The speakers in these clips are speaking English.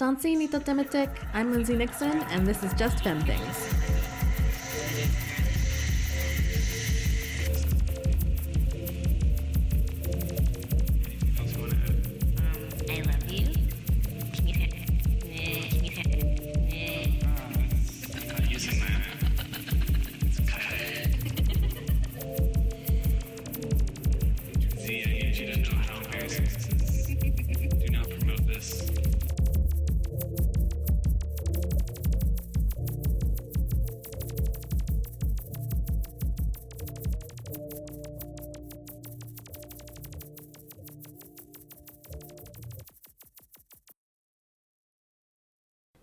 Dansi Nito Tematik, I'm Lindsay Nixon, and this is Just Fem Things. I love you. Can you say I'm not using that. It's See, I need you to know how embarrassing this is. Do not promote this.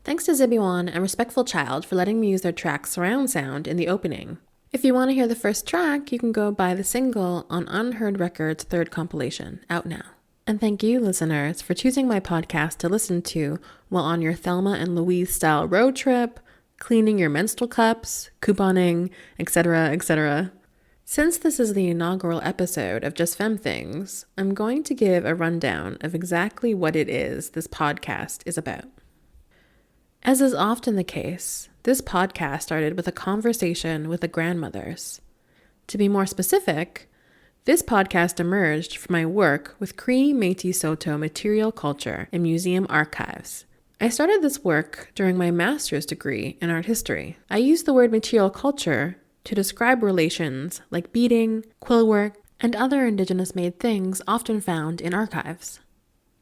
Thanks to Zibiwan and Respectful Child for letting me use their track's surround sound in the opening. If you want to hear the first track, you can go buy the single on Unheard Records' third compilation, out now. And thank you, listeners, for choosing my podcast to listen to while on your Thelma and Louise-style road trip, cleaning your menstrual cups, couponing, etc., etc. Since this is the inaugural episode of Just Fem Things, I'm going to give a rundown of exactly what it is this podcast is about. As is often the case, this podcast started with a conversation with the grandmothers. To be more specific, this podcast emerged from my work with Cree Métis Saulteaux material culture and museum archives. I started this work during my master's degree in art history. I used the word material culture to describe relations like beading, quillwork, and other Indigenous-made things often found in archives.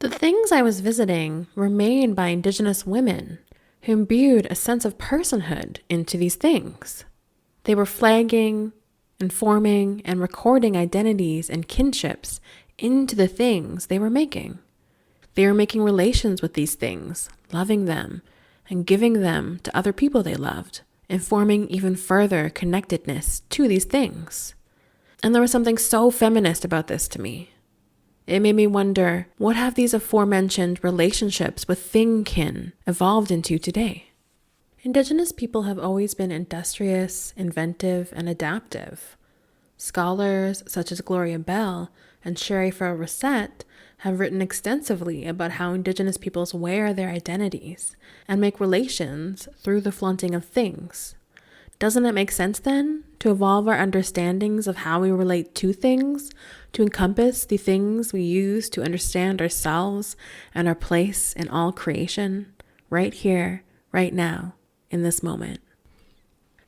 The things I was visiting were made by Indigenous women who imbued a sense of personhood into these things. They were flagging, informing, and recording identities and kinships into the things they were making. They were making relations with these things, loving them, and giving them to other people they loved, and forming even further connectedness to these things. And there was something so feminist about this to me. It made me wonder, what have these aforementioned relationships with thing-kin evolved into today? Indigenous people have always been industrious, inventive, and adaptive. Scholars such as Gloria Bell and Sherry Farrell-Rosette have written extensively about how Indigenous peoples wear their identities and make relations through the flaunting of things. Doesn't it make sense then to evolve our understandings of how we relate to things, to encompass the things we use to understand ourselves and our place in all creation, right here, right now, in this moment?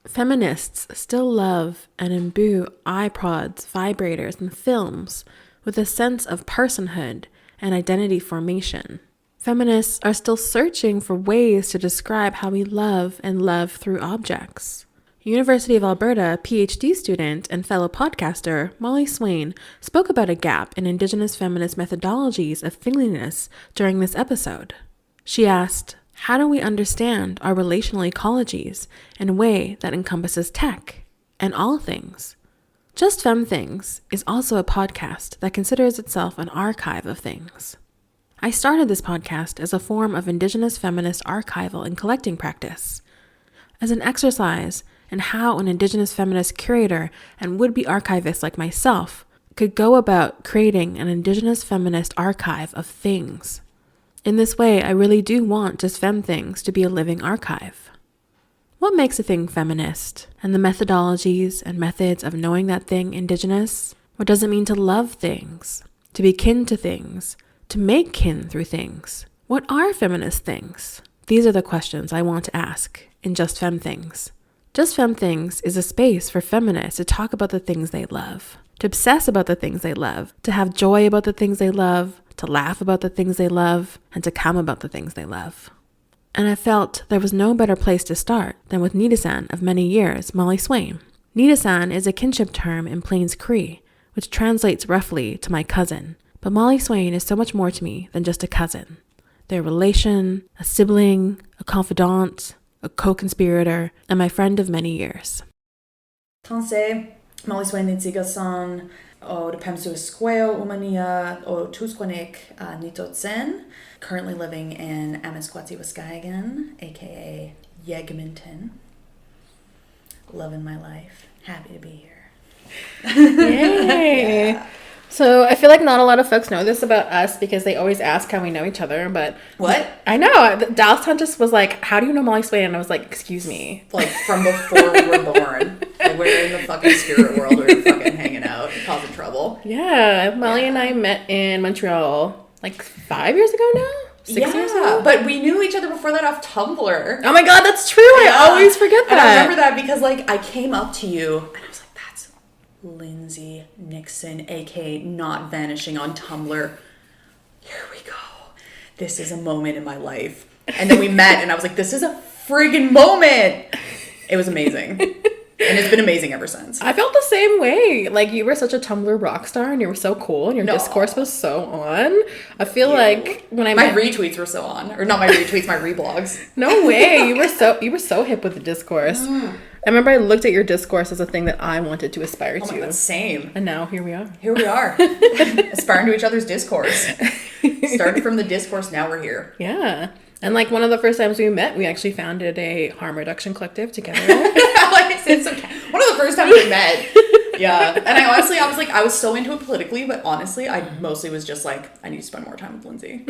Feminists still love and imbue iPods, vibrators, and films with a sense of personhood and identity formation. Feminists are still searching for ways to describe how we love and love through objects. University of Alberta PhD student and fellow podcaster Molly Swain spoke about a gap in Indigenous feminist methodologies of thingliness during this episode. She asked, how do we understand our relational ecologies in a way that encompasses tech and all things? Just Fem Things is also a podcast that considers itself an archive of things. I started this podcast as a form of Indigenous feminist archival and collecting practice, as an exercise in how an Indigenous feminist curator and would-be archivist like myself could go about creating an Indigenous feminist archive of things. In this way, I really do want Just Fem Things to be a living archive. What makes a thing feminist, and the methodologies and methods of knowing that thing Indigenous? What does it mean to love things, to be kin to things, to make kin through things? What are feminist things? These are the questions I want to ask in Just Fem Things. Just Fem Things is a space for feminists to talk about the things they love, to obsess about the things they love, to have joy about the things they love, to laugh about the things they love, and to come about the things they love. And I felt there was no better place to start than with Nidasan of many years, Molly Swain. Nidasan is a kinship term in Plains Cree, which translates roughly to my cousin. But Molly Swain is so much more to me than just a cousin. They're a relation, a sibling, a confidant, a co-conspirator, and my friend of many years. Tanse, Molly Swain Nitzigasan, o de Pemsu Squeo Umania, o Tusquanik Nitotsen, currently living in Amisquatsi, Wisconsin, aka Yegminton. Loving my life. Happy to be here. Yay! Yeah. So I feel like not a lot of folks know this about us because they always ask how we know each other, but... What? I know. Dallas just was like, how do you know Molly Swain? And I was like, excuse me. Like, from before we were born. Like, we're in the fucking spirit world. We're fucking hanging out and causing trouble. Yeah. Molly and I met in Montreal like 5 years ago now? 6 years ago? But we knew each other before that off Tumblr. Oh my god, that's true. I always forget that. And I remember that because, like, I came up to you and I was like, that's Lindsay Nixon, aka not vanishing on Tumblr. Here we go. This is a moment in my life. And then we met and I was like, this is a friggin' moment. It was amazing. And it's been amazing ever since. I felt the same way. Like, you were such a Tumblr rock star and you were so cool and your discourse was so on. I feel like when I met... My retweets were so on. Or not my retweets, my reblogs. No way. You were so hip with the discourse. I remember I looked at your discourse as a thing that I wanted to aspire to. Oh my God, same. And now here we are. Here we are. Aspiring to each other's discourse. Started from the discourse, now we're here. Yeah. And like one of the first times we met, we actually founded a harm reduction collective together. One of the first times we met. Yeah. And I was so into it politically, but honestly, I mostly was just like, I need to spend more time with Lindsay.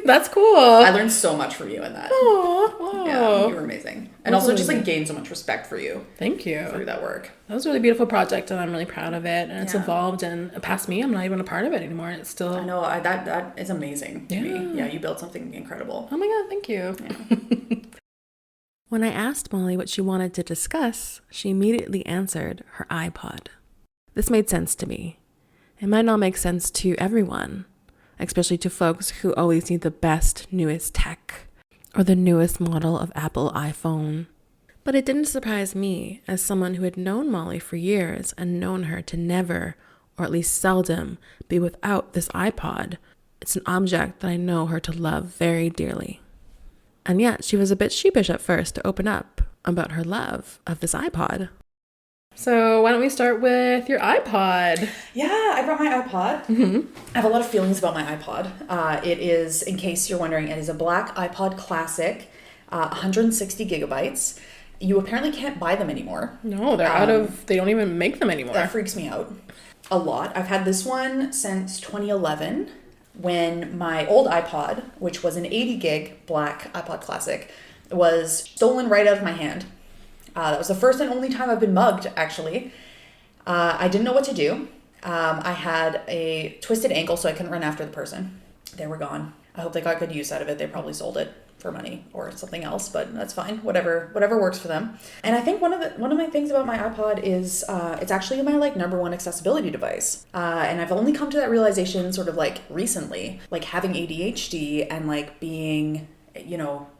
That's cool. I learned so much from you in that. Aww. Yeah, you were amazing. And also just like gained so much respect for you. Thank you. Through that work. That was a really beautiful project and I'm really proud of it. And it's evolved and past me, I'm not even a part of it anymore. It's still... I know, that is amazing to me. Yeah, you built something incredible. Oh my God, thank you. Yeah. When I asked Molly what she wanted to discuss, she immediately answered her iPod. This made sense to me. It might not make sense to everyone, especially to folks who always need the best, newest tech or the newest model of Apple iPhone. But it didn't surprise me as someone who had known Molly for years and known her to never, or at least seldom, be without this iPod. It's an object that I know her to love very dearly. And yet she was a bit sheepish at first to open up about her love of this iPod. So why don't we start with your iPod? Yeah, I brought my iPod. Mm-hmm. I have a lot of feelings about my iPod. It is, in case you're wondering, it is a black iPod Classic, 160 gigabytes. You apparently can't buy them anymore. No, they're they don't even make them anymore. That freaks me out a lot. I've had this one since 2011 when my old iPod, which was an 80 gig black iPod Classic, was stolen right out of my hand. That was the first and only time I've been mugged, actually. I didn't know what to do. I had a twisted ankle, so I couldn't run after the person. They were gone. I hope they got good use out of it. They probably sold it for money or something else, but that's fine. Whatever works for them. And I think one of my things about my iPod is it's actually my like number one accessibility device. And I've only come to that realization sort of like recently, like having ADHD and like being,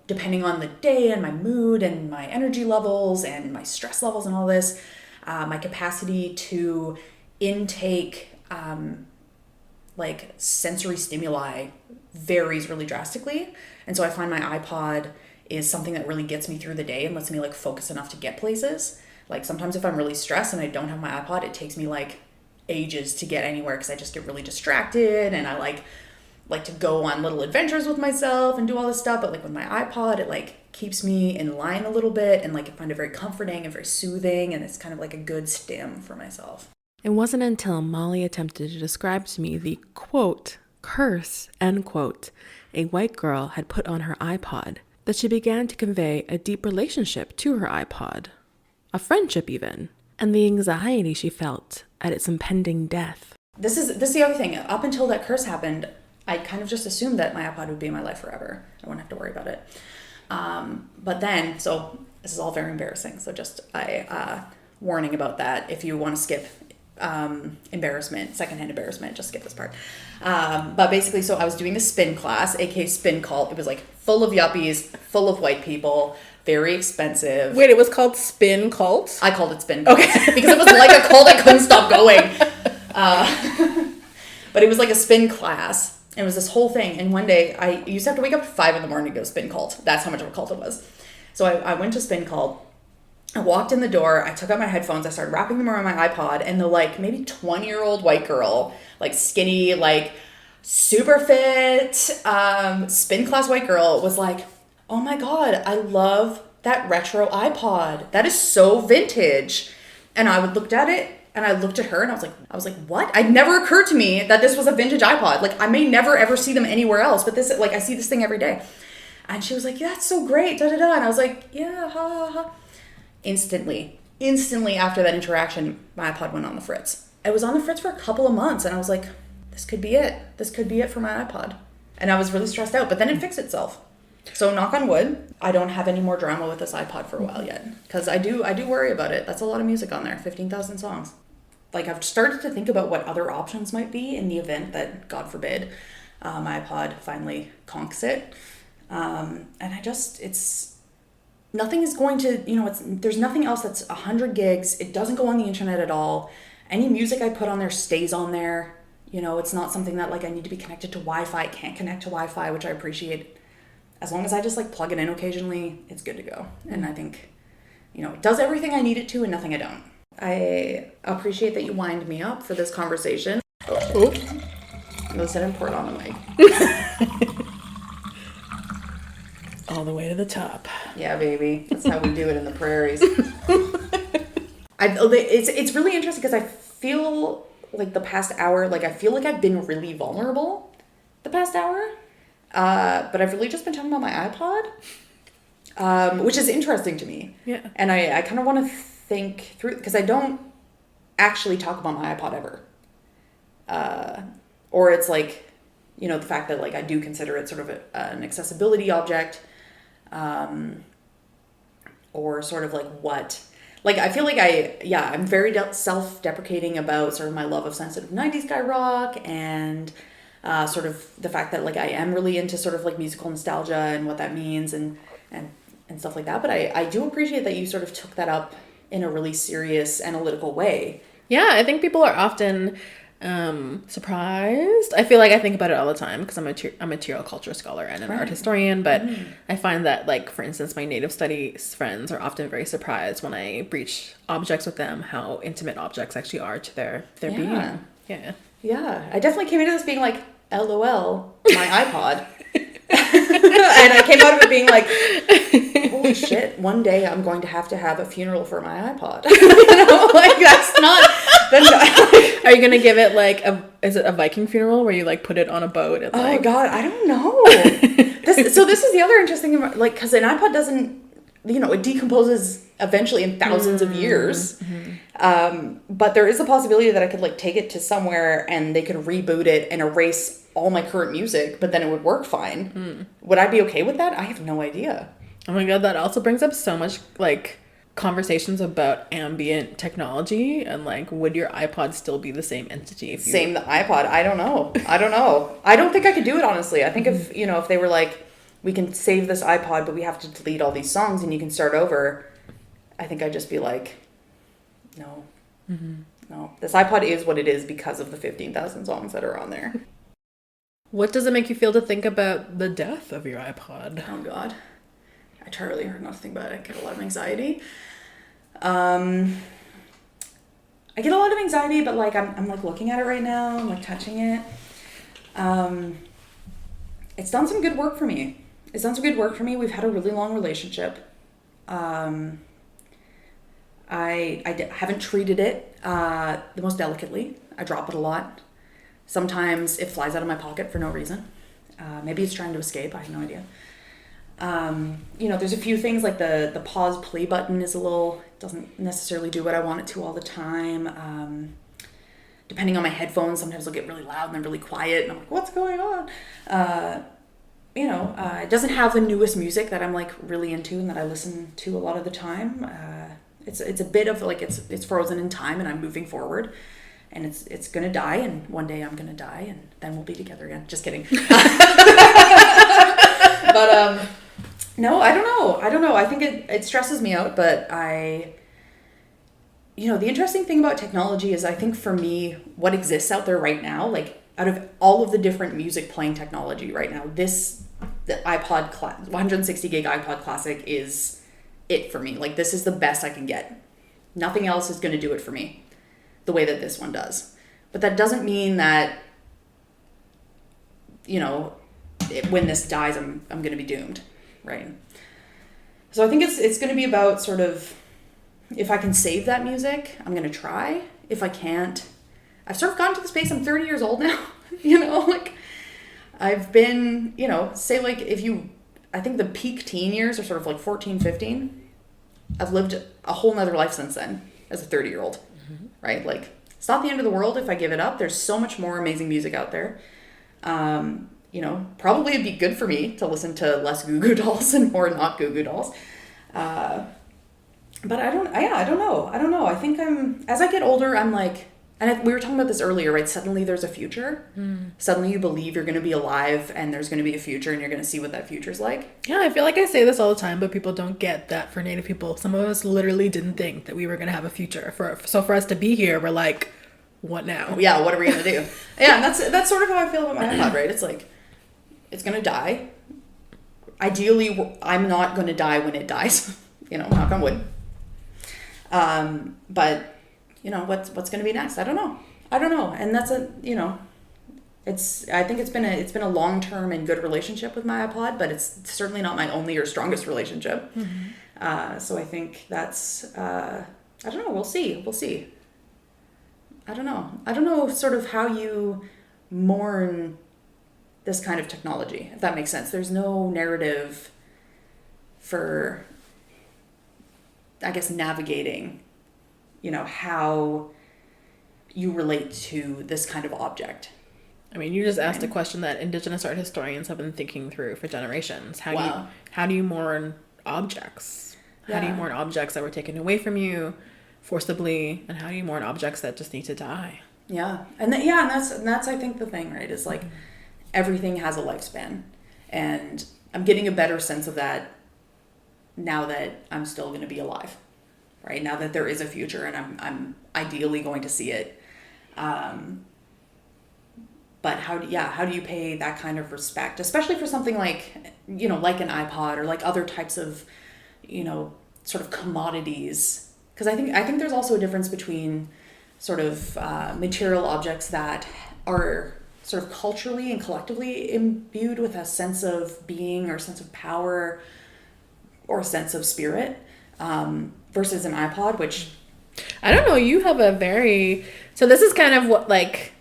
depending on the day and my mood and my energy levels and my stress levels and all this, my capacity to intake like sensory stimuli varies really drastically. And so I find my iPod is something that really gets me through the day and lets me like focus enough to get places. Like sometimes if I'm really stressed and I don't have my iPod, it takes me like ages to get anywhere because I just get really distracted and I like to go on little adventures with myself and do all this stuff. But like with my iPod, it like keeps me in line a little bit and like I find it very comforting and very soothing and it's kind of like a good stim for myself. It wasn't until Molly attempted to describe to me the, quote, curse, end quote, a white girl had put on her iPod that she began to convey a deep relationship to her iPod, a friendship even, and the anxiety she felt at its impending death. This is the other thing. Up until that curse happened, I kind of just assumed that my iPod would be in my life forever. I wouldn't have to worry about it. But then, so this is all very embarrassing. So just warning about that. If you want to skip secondhand embarrassment, just skip this part. But basically, so I was doing the spin class, aka spin cult. It was like full of yuppies, full of white people, very expensive. Wait, it was called Spin Cult? I called it spin cult. Okay. Because it was like a cult I couldn't stop going. But it was like a spin class. And it was this whole thing. And one day, I used to have to wake up at 5 a.m. to go to spin cult. That's how much of a cult it was. So I went to spin cult. I walked in the door, I took out my headphones, I started wrapping them around my iPod, and the like maybe 20-year-old white girl, like skinny, like super fit, spin class white girl was like, oh my God, I love that retro iPod. That is so vintage. And I would look at it And I looked at her and I was like, what? It never occurred to me that this was a vintage iPod. Like, I may never ever see them anywhere else, but this, like, I see this thing every day. And she was like, yeah, that's so great, da da da. And I was like, yeah, ha ha ha. Instantly after that interaction, my iPod went on the fritz. It was on the fritz for a couple of months, and I was like, this could be it. This could be it for my iPod. And I was really stressed out, but then it fixed itself. So knock on wood, I don't have any more drama with this iPod for a while yet. Because I do worry about it. That's a lot of music on there, 15,000 songs. Like, I've started to think about what other options might be in the event that, God forbid, my iPod finally conks it. And nothing is going to, there's nothing else that's 100 gigs. It doesn't go on the internet at all. Any music I put on there stays on there. It's not something that, like, I need to be connected to Wi-Fi. It can't connect to Wi-Fi, which I appreciate. As long as I just, like, plug it in occasionally, it's good to go. And I think, it does everything I need it to and nothing I don't. I appreciate that you wind me up for this conversation. Oh. Listen and pour it on the mic. All the way to the top. Yeah, baby. That's how we do it in the prairies. It's really interesting because I feel like the past hour, like, I feel like I've been really vulnerable the past hour. But I've really just been talking about my iPod, which is interesting to me. Yeah. And I kind of want to think through, because I don't actually talk about my iPod ever. Or it's like, the fact that, like, I do consider it sort of an accessibility object, or sort of like what, like, I feel like I'm very self-deprecating about sort of my love of sensitive 90s guy rock and sort of the fact that, like, I am really into sort of like musical nostalgia and what that means and stuff like that. But I do appreciate that you sort of took that up in a really serious, analytical way. Yeah, I think people are often surprised. I feel like I think about it all the time because I'm a material culture scholar and an art historian, but I find that, like, for instance, my native studies friends are often very surprised when I breach objects with them, how intimate objects actually are to their being. Yeah, I definitely came into this being like, LOL, my iPod. And I came out of it being like, holy shit, one day I'm going to have a funeral for my iPod. Like, that's not... Are you going to give it, like, is it a Viking funeral where you, like, put it on a boat? And, like... Oh, God, I don't know. This is the other interesting thing, like, because an iPod doesn't, it decomposes eventually in thousands of years. But there is a possibility that I could, like, take it to somewhere and they could reboot it and erase all my current music, but then it would work fine. Would I be okay with that? I have no idea. Oh my God, that also brings up so much, like, conversations about ambient technology and, like, would your iPod still be the same entity if you... Same the iPod. I don't know. I don't think I could do it, honestly. I think if they were like, we can save this iPod, but we have to delete all these songs and you can start over, I think I'd just be like, no. No. This iPod is what it is because of the 15,000 songs that are on there. What does it make you feel to think about the death of your iPod? Oh, God. I try really hard not to think about it. I get a lot of anxiety. I get a lot of anxiety, but, like, I'm like looking at it right now. I'm like touching it. It's done some good work for me. We've had a really long relationship. I haven't treated it the most delicately. I drop it a lot. Sometimes it flies out of my pocket for no reason. Maybe it's trying to escape. I have no idea. There's a few things like the pause play button doesn't necessarily do what I want it to all the time. Depending on my headphones, sometimes they'll get really loud and then really quiet. And I'm like, what's going on? It doesn't have the newest music that I'm, like, really into and that I listen to a lot of the time. It's a bit of, like, it's frozen in time and I'm moving forward. And it's gonna die, and one day I'm gonna die, and then we'll be together again. Just kidding. But no, I don't know. I think it stresses me out, but the interesting thing about technology is, I think for me, what exists out there right now, like, out of all of the different music playing technology right now, the iPod 160 gig iPod Classic is it for me. Like, this is the best I can get. Nothing else is going to do it for me the way that this one does. But that doesn't mean that, when this dies, I'm going to be doomed, right? So I think it's going to be about sort of if I can save that music, I'm going to try. If I can't, I've sort of gotten to the space, I'm 30 years old now, like I've been, say like I think the peak teen years are sort of like 14, 15. I've lived a whole nother life since then as a 30-year-old, right? Like, it's not the end of the world if I give it up. There's so much more amazing music out there. Probably it'd be good for me to listen to less Goo Goo Dolls and more not Goo Goo Dolls. But I don't know. I think as I get older, I'm like, and we were talking about this earlier, right? Suddenly there's a future. Suddenly you believe you're going to be alive and there's going to be a future and you're going to see what that future's like. Yeah, I feel like I say this all the time, but people don't get that for Native people. Some of us literally didn't think that we were going to have a future. So for us to be here, we're like, what now? Yeah, what are we going to do? Yeah, and that's sort of how I feel about my iPod, right? It's like, it's going to die. Ideally, I'm not going to die when it dies. Knock on wood. But what's going to be next? I don't know. And that's I think it's been a long-term and good relationship with my iPod, but it's certainly not my only or strongest relationship. So I think that's, I don't know. We'll see. I don't know sort of how you mourn this kind of technology, if that makes sense. There's no narrative for, I guess, navigating, how you relate to this kind of object. I mean, you just asked a question that Indigenous art historians have been thinking through for generations. How do you mourn objects? How do you mourn objects that were taken away from you forcibly, and how do you mourn objects that just need to die? Yeah, and that's I think the thing, right? Is like everything has a lifespan, and I'm getting a better sense of that now that I'm still going to be alive, right? Now that there is a future, and I'm ideally going to see it. But how do you pay that kind of respect, especially for something like like an iPod or like other types of sort of commodities? Because I think there's also a difference between sort of material objects that are sort of culturally and collectively imbued with a sense of being or a sense of power or a sense of spirit versus an iPod, which... I don't know, you have so this is kind of what, like,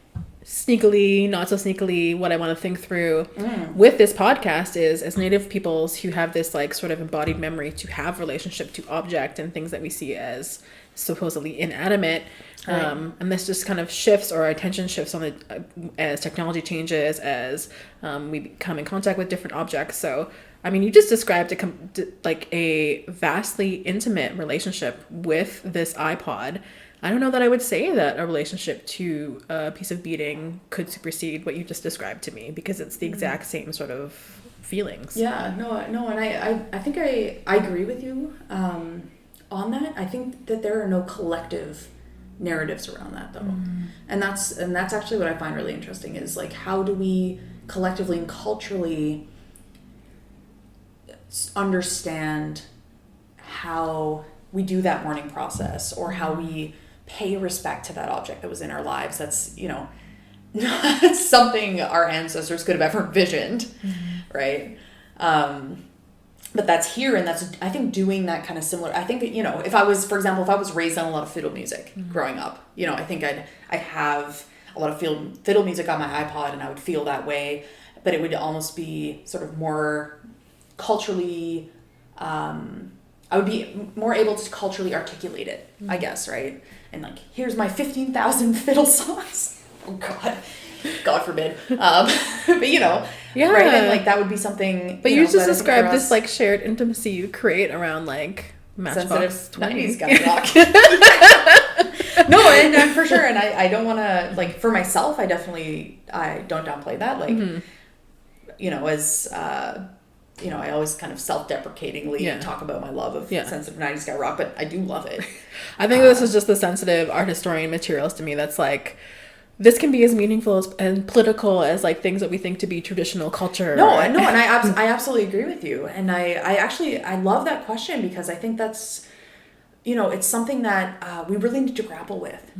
sneakily, not so sneakily, what I want to think through with this podcast is, as Native peoples who have this like sort of embodied memory to have relationship to object and things that we see as supposedly inanimate, and this just kind of shifts, or our attention shifts on as technology changes, as we come in contact with different objects. So I mean, you just described a vastly intimate relationship with this iPod. I don't know that I would say that a relationship to a piece of beading could supersede what you just described to me, because it's the exact same sort of feelings. Yeah, no, and I think I agree with you on that. I think that there are no collective narratives around that, though. And that's actually what I find really interesting, is like, how do we collectively and culturally understand how we do that mourning process, or how we pay respect to that object that was in our lives. That's, not something our ancestors could have ever envisioned, right? But that's here, and that's, I think, doing that kind of similar. I think, if I was raised on a lot of fiddle music growing up, I think I'd have a lot of fiddle music on my iPod, and I would feel that way, but it would almost be sort of more culturally, I would be more able to culturally articulate it, I guess, right? And like, here's my 15,000 fiddle songs. Oh God, God forbid. But yeah, right? And like, that would be something. But you just described this like shared intimacy you create around like Matchbox 20. 90s guy rock. No, and for sure. And I don't want to, like, for myself, I don't downplay that. Like, as I always kind of self-deprecatingly talk about my love of sensitive 90s guy rock, but I do love it. I think this is just the sensitive art historian materials to me. That's like, this can be as meaningful and political as like things that we think to be traditional culture. No, and I absolutely agree with you. And I love that question, because I think that's, it's something that we really need to grapple with.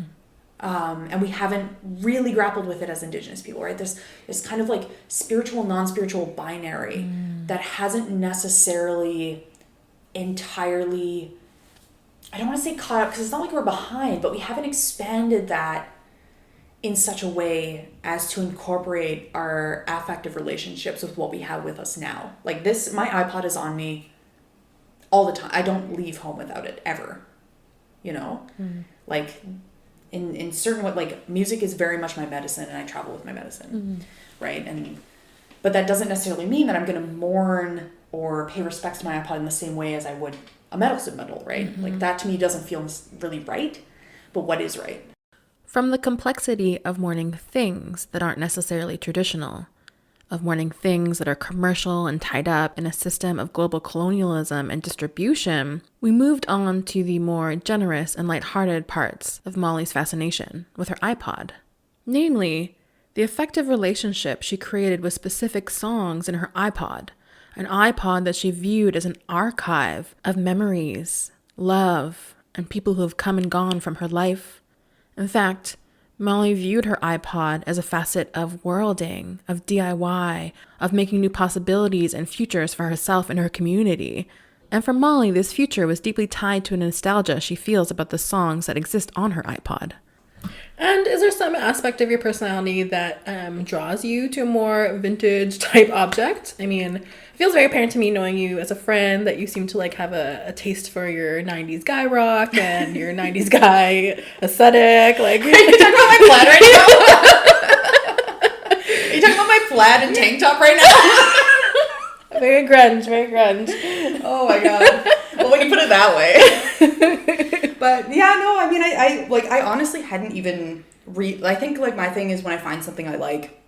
And we haven't really grappled with it as Indigenous people, right? This kind of like spiritual, non-spiritual binary that hasn't necessarily entirely I don't want to say caught up because it's not like we're behind, but we haven't expanded that in such a way as to incorporate our affective relationships with what we have with us now. Like this, my iPod is on me all the time. I don't leave home without it ever, you know? Like in certain way, like music is very much my medicine, and I travel with my medicine, right? But that doesn't necessarily mean that I'm going to mourn or pay respects to my iPod in the same way as I would a metal submetal, right? Like that to me doesn't feel really right, but what is right? From the complexity of mourning things that aren't necessarily traditional, of mourning things that are commercial and tied up in a system of global colonialism and distribution, we moved on to the more generous and lighthearted parts of Molly's fascination with her iPod. Namely, the effective relationship she created with specific songs in her iPod, an iPod that she viewed as an archive of memories, love, and people who have come and gone from her life. In fact, Molly viewed her iPod as a facet of worlding, of DIY, of making new possibilities and futures for herself and her community. And for Molly, this future was deeply tied to a nostalgia she feels about the songs that exist on her iPod. And is there some aspect of your personality that draws you to a more vintage type object? I mean, it feels very apparent to me, knowing you as a friend, that you seem to like have a taste for your 90s guy rock and your 90s guy aesthetic. Like, Are you talking about my plaid right now? Are you talking about my plaid and tank top right now? Very grunge, very grunge. Oh my god. Well, when you put it that way. But yeah, no, I mean, I honestly hadn't even I think like my thing is when I find something I like,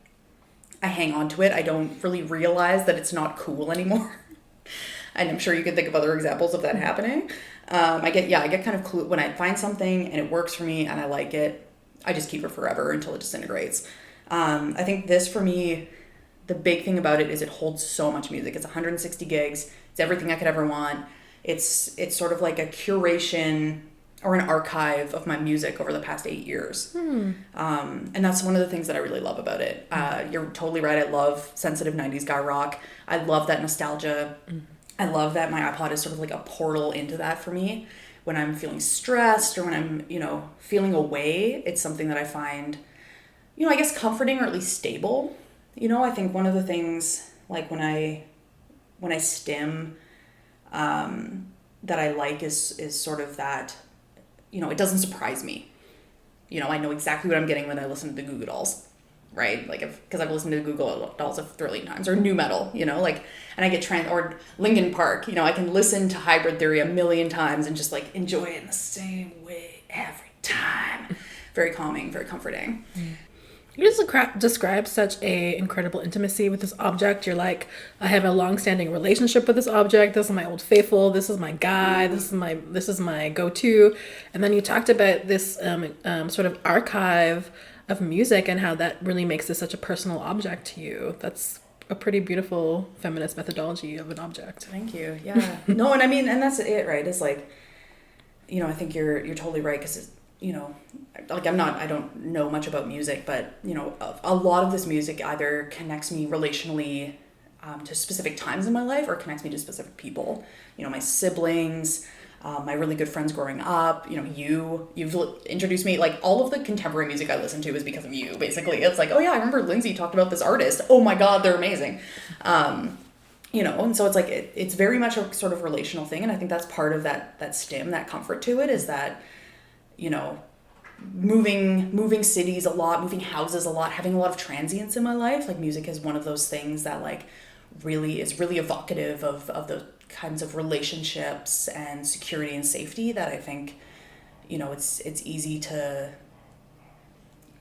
I hang on to it. I don't really realize that it's not cool anymore. And I'm sure you could think of other examples of that happening. I get kind of clue when I find something and it works for me and I like it, I just keep it forever until it disintegrates. I think this for me, the big thing about it is it holds so much music. It's 160 gigs. It's everything I could ever want. It's sort of like a curation or an archive of my music over the past 8 years. And that's one of the things that I really love about it. You're totally right. I love sensitive 90s guy rock. I love that nostalgia. I love that my iPod is sort of like a portal into that for me. When I'm feeling stressed or when I'm, feeling away, it's something that I find, I guess comforting or at least stable. I think one of the things, like when I stim, that I like is sort of that, it doesn't surprise me. I know exactly what I'm getting when I listen to the Goo Goo Dolls, right? Like, because I've listened to the Goo Goo Dolls a trillion times, or new metal, and I get or Linkin Park, I can listen to Hybrid Theory a million times and just like enjoy it in the same way every time. Very calming, very comforting. You just describe such a incredible intimacy with this object. You're like, I have a long-standing relationship with this object. This is my old faithful. This is my guy. This is my go-to. And then you talked about this sort of archive of music and how that really makes this such a personal object to you. That's a pretty beautiful feminist methodology of an object. Thank you. Yeah. No, and I mean, and that's it, right? It's like, I think you're totally right, because like I don't know much about music, but, a lot of this music either connects me relationally to specific times in my life or connects me to specific people. My siblings, my really good friends growing up, you've introduced me, like all of the contemporary music I listen to is because of you, basically. It's like, oh yeah, I remember Lindsay talked about this artist. Oh my God, they're amazing. And so it's like, it's very much a sort of relational thing. And I think that's part of that stim, that comfort to it, is that, moving cities a lot, moving houses a lot, having a lot of transience in my life. Like music is one of those things that like really is really evocative of the kinds of relationships and security and safety that I think, it's easy to,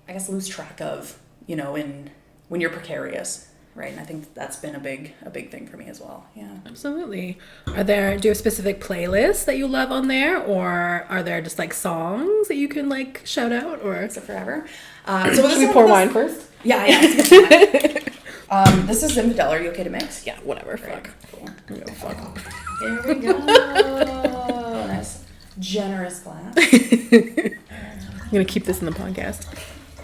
I guess, lose track of, when you're precarious. Right. And I think that's been a big thing for me as well. Yeah. Absolutely. Do you have specific playlists that you love on there, or are there just like songs that you can like shout out, or? Except forever. So should we pour wine first? Yeah. This is Zinfandel. Are you okay to mix? Yeah, whatever. Right. Fuck. Cool. Yeah, fuck. There we go. Nice. Generous glass. I'm going to keep this in the podcast.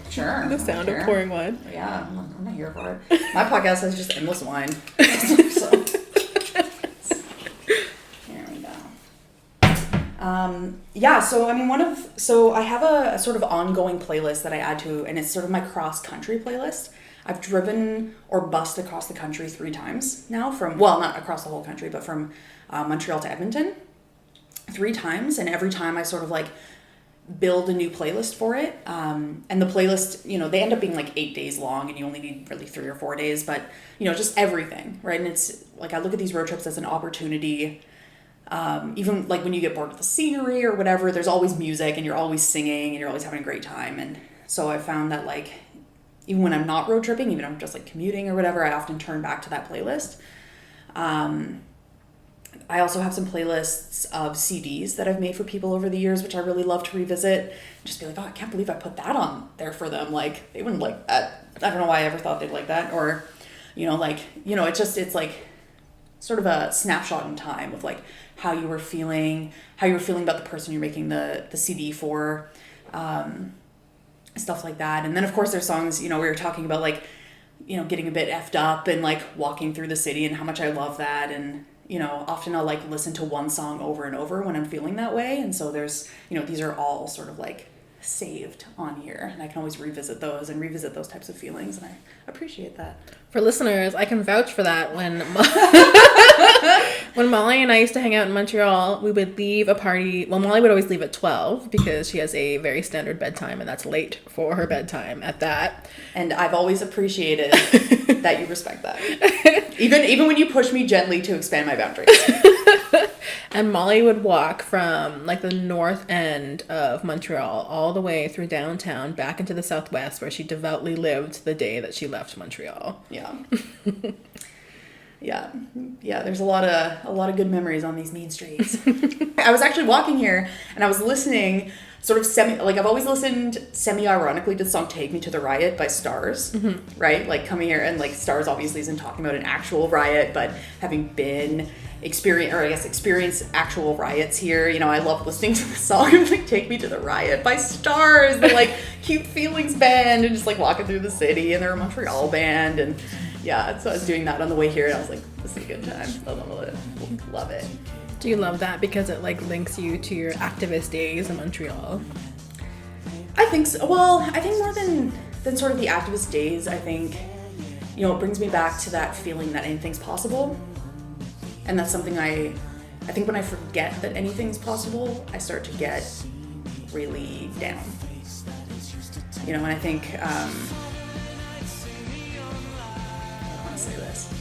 Sure. The sound of pouring wine. Yeah, I'm not here for it. My podcast has just endless wine. So here we go. Yeah, so I mean, so I have a sort of ongoing playlist that I add to, and it's sort of my cross-country playlist. I've driven or bussed across the country 3 times now well, not across the whole country, but from Montreal to Edmonton 3 times, and every time I sort of like build a new playlist for it. And the playlist, they end up being like 8 days long, and you only need really 3 or 4 days, but just everything, right? And it's like, I look at these road trips as an opportunity. Even like when you get bored with the scenery or whatever, there's always music and you're always singing and you're always having a great time. And so I found that like, even when I'm not road tripping, even if I'm just like commuting or whatever, I often turn back to that playlist. I also have some playlists of CDs that I've made for people over the years, which I really love to revisit. Just be like, oh, I can't believe I put that on there for them. Like, they wouldn't like that. I don't know why I ever thought they'd like that. Or, it's like sort of a snapshot in time of like how you were feeling about the person you're making the CD for, stuff like that. And then of course there's songs, we were talking about like, getting a bit effed up and like walking through the city and how much I love that. And, often I'll like listen to one song over and over when I'm feeling that way. And so there's, these are all sort of like saved on here, and I can always revisit those types of feelings, and I appreciate that. For listeners, I can vouch for that. When Molly and I used to hang out in Montreal, we would leave a party. Well, Molly would always leave at 12 because she has a very standard bedtime, and that's late for her bedtime at that. And I've always appreciated that you respect that. Even when you push me gently to expand my boundaries. And Molly would walk from like the north end of Montreal all the way through downtown back into the southwest, where she devoutly lived the day that she left Montreal. Yeah. Yeah, there's a lot of good memories on these mean streets. I was actually walking here and I was listening sort of I've always listened semi-ironically to the song Take Me to the Riot by Stars, mm-hmm. right? Like coming here, and like Stars obviously isn't talking about an actual riot, but having been experience actual riots here, I love listening to the song like Take Me to the Riot by Stars, the like Cute Feelings band, and just like walking through the city, and they're a Montreal band, and yeah, so I was doing that on the way here, and I was like, this is a good time. I love it. Do you love that because it like links you to your activist days in Montreal? I think so. Well, I think more than sort of the activist days, I think, it brings me back to that feeling that anything's possible. And that's something I think when I forget that anything's possible, I start to get really down. And I think, I want to say this.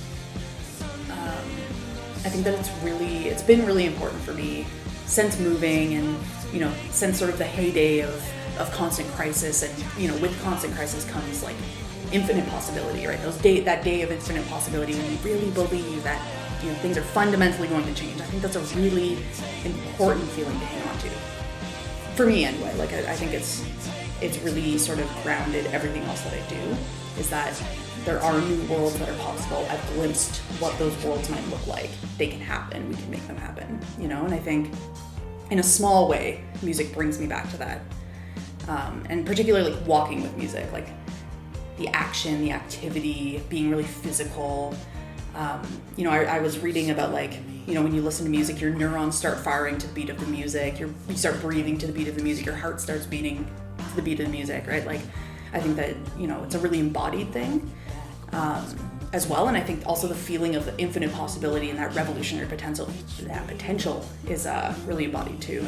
I think that it's been really important for me since moving, and, since sort of the heyday of constant crisis, and, with constant crisis comes like infinite possibility, right? That day of infinite possibility, when you really believe that, things are fundamentally going to change. I think that's a really important feeling to hang on to. For me anyway, like I think it's really sort of grounded everything else that I do, is that there are new worlds that are possible. I've glimpsed what those worlds might look like. They can happen. We can make them happen, And I think in a small way, music brings me back to that. And particularly like walking with music, like the action, the activity, being really physical. I was reading about like, when you listen to music, your neurons start firing to the beat of the music. You start breathing to the beat of the music. Your heart starts beating to the beat of the music, right? Like, I think that, it's a really embodied thing as well. And I think also the feeling of the infinite possibility and that revolutionary potential is really embodied too.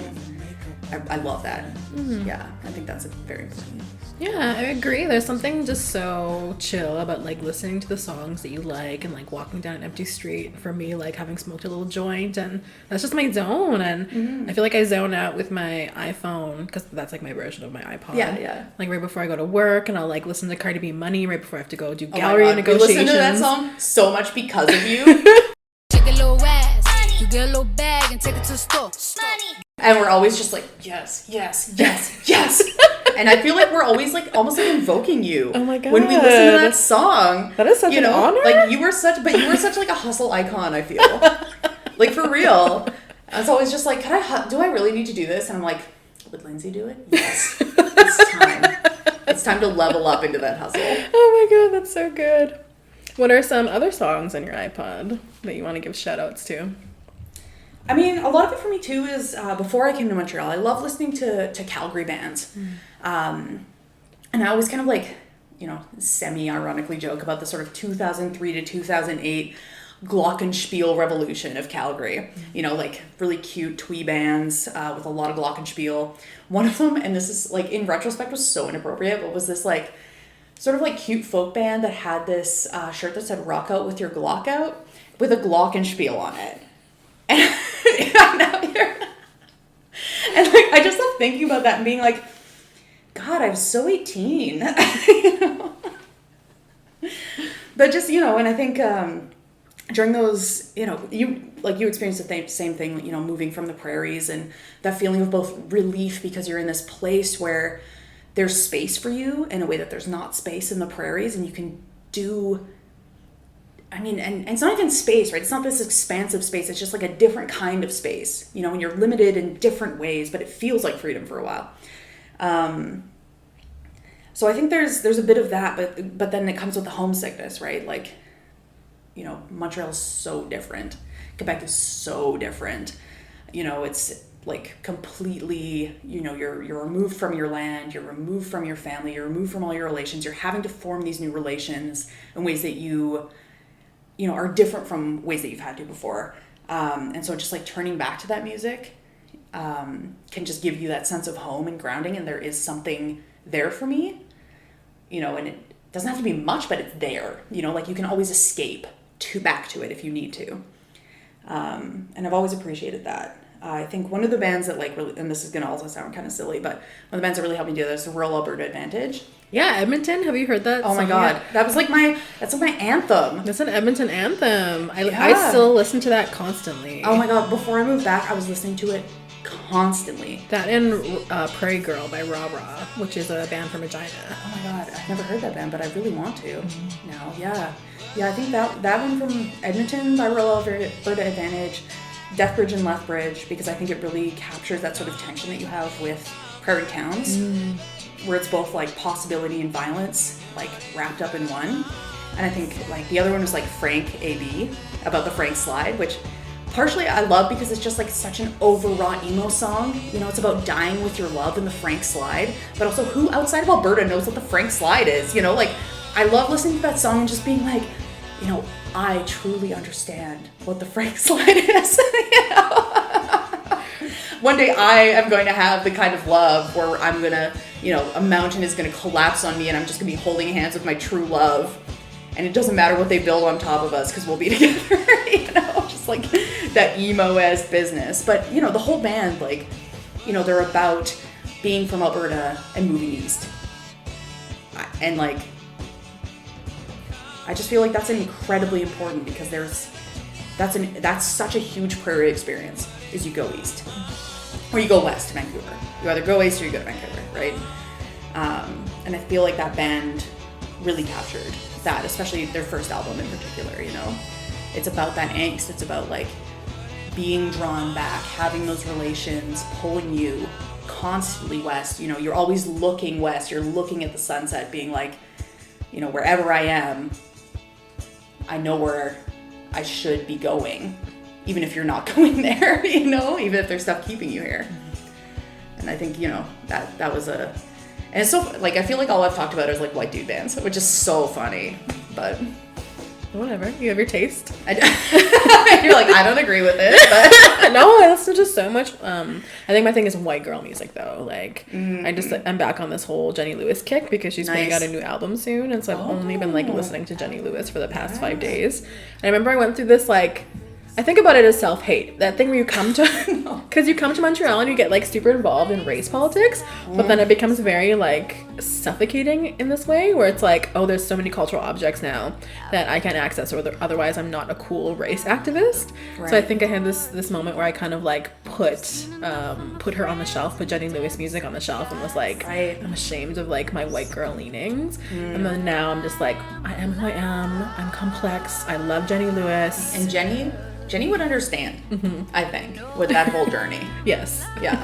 And I love that. Mm-hmm. Yeah, I think that's very important. Yeah, I agree. There's something just so chill about like listening to the songs that you like and like walking down an empty street. For me, like having smoked a little joint, and that's just my zone. And mm-hmm. I feel like I zone out with my iPhone, because that's like my version of my iPod. Yeah. Like right before I go to work, and I'll like listen to Cardi B Money right before I have to go do gallery negotiations. We listen to that song so much because of you. Take a little ass, you get a little bag and take it to the store. Money. And we're always just like, yes. And I feel like we're always like almost like invoking you. Oh my God. When we listen to that song. That is such an honor. Like you were such like a hustle icon, I feel. Like for real. I was always just like, do I really need to do this? And I'm like, would Lindsay do it? Yes. It's time. It's time to level up into that hustle. Oh my God, that's so good. What are some other songs on your iPod that you want to give shout outs to? I mean, a lot of it for me too is before I came to Montreal, I love listening to Calgary bands. And I always kind of like, you know, semi-ironically joke about the sort of 2003 to 2008 glockenspiel revolution of Calgary. You know, like really cute twee bands with a lot of glockenspiel. One of them, and this is like in retrospect was so inappropriate, but was this like sort of like cute folk band that had this shirt that said "Rock Out with Your Glock Out" with a glockenspiel on it. And I'm out here, and like I just love thinking about that and being like, God, I was so 18. You know? But just, you know, and I think during those, you know, you experienced the same thing, you know, moving from the prairies and that feeling of both relief because you're in this place where there's space for you in a way that there's not space in the prairies, and you can do, I mean, and it's not even space, right? It's not this expansive space. It's just like a different kind of space, you know, and you're limited in different ways, but it feels like freedom for a while. So I think there's a bit of that, but then it comes with the homesickness, right? Like, you know, Montreal is so different. Quebec is so different. You know, it's like completely, you know, you're removed from your land, you're removed from your family, you're removed from all your relations. You're having to form these new relations in ways that you know, are different from ways that you've had to before. And so just like turning back to that music can just give you that sense of home and grounding, and there is something there for me, you know, and it doesn't have to be much, but it's there, you know, like you can always escape back to it if you need to. And I've always appreciated that. I think one of the bands that like really, and this is going to also sound kind of silly, but one of the bands that really helped me do this is the Rural Alberta Advantage. Yeah, Edmonton. Have you heard that? Oh my God. Yet? That was like that's like my anthem. That's an Edmonton anthem. I still listen to that constantly. Oh my God. Before I moved back, I was listening to it constantly. That and Prairie Girl by Rah Rah, which is a band from Regina. Oh my God. I've never heard that band, but I really want to now. Yeah. Yeah, I think that one from Edmonton by Rural Alberta Advantage, Deathbridge and Lethbridge, because I think it really captures that sort of tension that you have with prairie towns, where it's both like possibility and violence, like wrapped up in one. And I think like the other one was like Frank AB, about the Frank Slide, which partially I love because it's just like such an overwrought emo song. You know, it's about dying with your love in the Frank Slide, but also who outside of Alberta knows what the Frank Slide is? You know, like I love listening to that song and just being like, you know, I truly understand what the Frank Slide is. You know? One day I am going to have the kind of love where I'm going to, you know, a mountain is going to collapse on me and I'm just going to be holding hands with my true love. And it doesn't matter what they build on top of us because we'll be together, you know, just like that emo-ass business. But, you know, the whole band, like, you know, they're about being from Alberta and moving east. And, like, I just feel like that's incredibly important because that's such a huge prairie experience is you go east. Or you go west to Vancouver. You either go east or you go to Vancouver, right? And I feel like that band really captured that, especially their first album in particular, you know? It's about that angst. It's about like being drawn back, having those relations, pulling you constantly west. You know, you're always looking west. You're looking at the sunset, being like, you know, wherever I am, I know where I should be going, even if you're not going there, you know, even if there's stuff keeping you here. And I think, you know, that was and it's so, like, I feel like all I've talked about is like white dude bands, which is so funny, but whatever, you have your taste. You're like, I don't agree with it, but no, I listen to so much. I think my thing is white girl music though. Like, I'm back on this whole Jenny Lewis kick because she's putting out a new album soon, and so I've only been like listening to Jenny Lewis for the past 5 days. And I remember I went through this like, I think about it as self-hate. That thing where you come to, because you come to Montreal and you get like super involved in race politics, but then it becomes very like suffocating in this way where it's like, oh, there's so many cultural objects now that I can't access, or otherwise I'm not a cool race activist. Right. So I think I had this moment where I kind of like put her on the shelf, put Jenny Lewis music on the shelf, and was like, I'm ashamed of like my white girl leanings. And then now I'm just like, I am who I am. I'm complex. I love Jenny Lewis. And Jenny would understand, I think, with that whole journey. Yes. Yeah.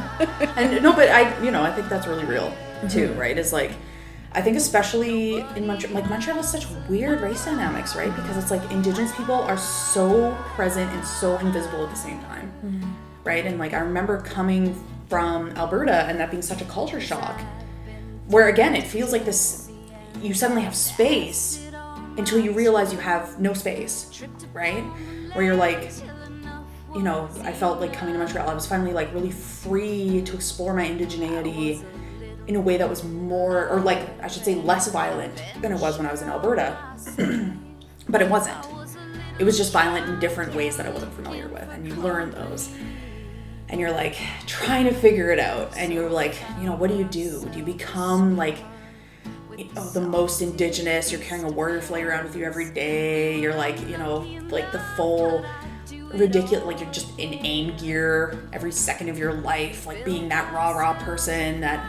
And no, but I think that's really real too, right? Is like, I think especially in Montreal, like Montreal has such weird race dynamics, right? Because it's like Indigenous people are so present and so invisible at the same time, right? And like I remember coming from Alberta and that being such a culture shock, where again, it feels like this, you suddenly have space until you realize you have no space, right? Where you're like, you know, I felt like coming to Montreal, I was finally like really free to explore my indigeneity in a way that was more, or like, I should say less violent than it was when I was in Alberta. But it wasn't. It was just violent in different ways that I wasn't familiar with. And you learn those. And you're like trying to figure it out. And you're like, you know, what do? Do you become like, you know, the most Indigenous? You're carrying a warrior flag around with you every day. You're like, you know, like the full ridiculous, like you're just in AIM gear every second of your life, like being that rah-rah person that,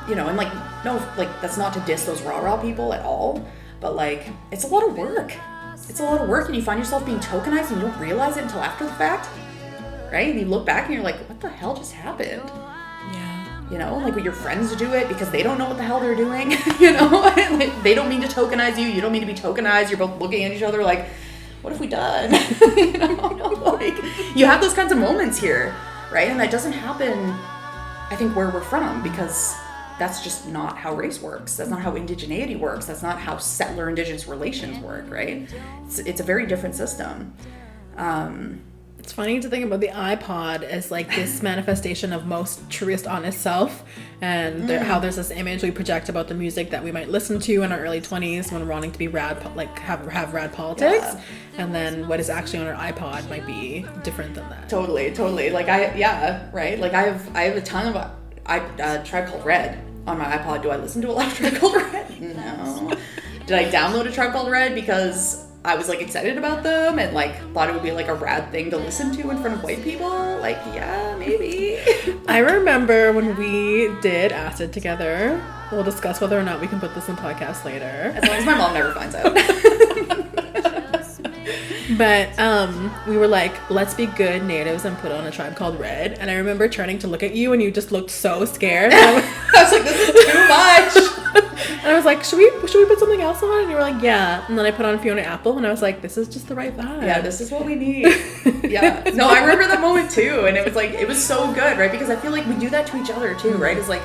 you know, and like, no, like that's not to diss those rah-rah people at all, but like, it's a lot of work. It's a lot of work, and you find yourself being tokenized and you don't realize it until after the fact, right? And you look back and you're like, what the hell just happened? Yeah. You know, like with your friends do it because they don't know what the hell they're doing, you know? Like, they don't mean to tokenize you, you don't mean to be tokenized, you're both looking at each other like, what have we done? You know, like, you have those kinds of moments here, right? And that doesn't happen, I think, where we're from, because that's just not how race works. That's not how indigeneity works. That's not how settler Indigenous relations work, right? It's a very different system. It's funny to think about the iPod as like this manifestation of most truest, honest self, and how there's this image we project about the music that we might listen to in our early 20s when we're wanting to be rad, like have rad politics, and then what is actually on our iPod might be different than that. Totally. Like right? Like I have a ton of Tribe Called Red on my iPod. Do I listen to a lot of Tribe Called Red? No. Did I download a Tribe Called Red because I was like excited about them and like thought it would be like a rad thing to listen to in front of white people? Like, yeah, maybe. I remember when we did Acid together. We'll discuss whether or not we can put this in podcast later. As long as my mom never finds out. But we were like, let's be good natives and put on a Tribe Called Red. And I remember turning to look at you and you just looked so scared. I was like, this is too much. And I was like, should we put something else on? And you were like, yeah. And then I put on Fiona Apple and I was like, this is just the right vibe. Yeah, this is what we need. Yeah. No, I remember that moment too. And it was like, it was so good, right? Because I feel like we do that to each other too, right? It's like,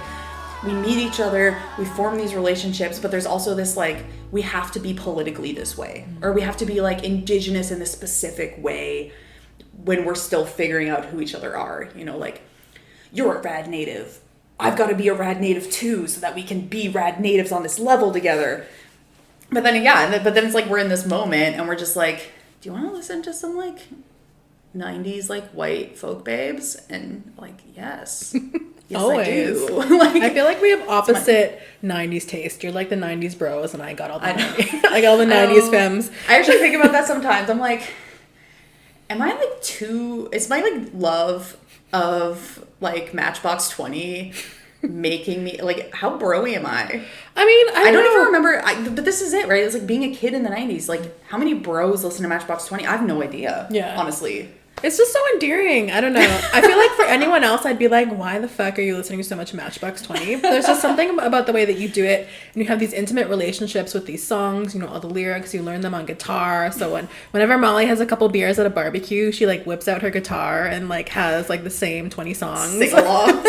we meet each other, we form these relationships, but there's also this like, we have to be politically this way, or we have to be like Indigenous in this specific way when we're still figuring out who each other are. You know, like, you're a rad native, I've got to be a rad native too, so that we can be rad natives on this level together. But then, but then it's like we're in this moment and we're just like, do you want to listen to some like 90s like white folk babes? And like, yes. Yes, always. I do. Like, I feel like we have opposite 90s taste. You're like the 90s bros and I got all the 90s femmes. I actually think about that sometimes. I'm like, am I like is my like love of like Matchbox 20 making me like, how bro-y am I? I mean, I don't even remember, but this is it, right? It's like being a kid in the 90s. Like, how many bros listen to Matchbox 20? I have no idea. Yeah. Honestly. It's just so endearing. I don't know. I feel like for anyone else, I'd be like, why the fuck are you listening to so much Matchbox 20? But there's just something about the way that you do it. And you have these intimate relationships with these songs, you know, all the lyrics, you learn them on guitar. So whenever Molly has a couple beers at a barbecue, she like whips out her guitar and like has like the same 20 songs. Sing-alongs.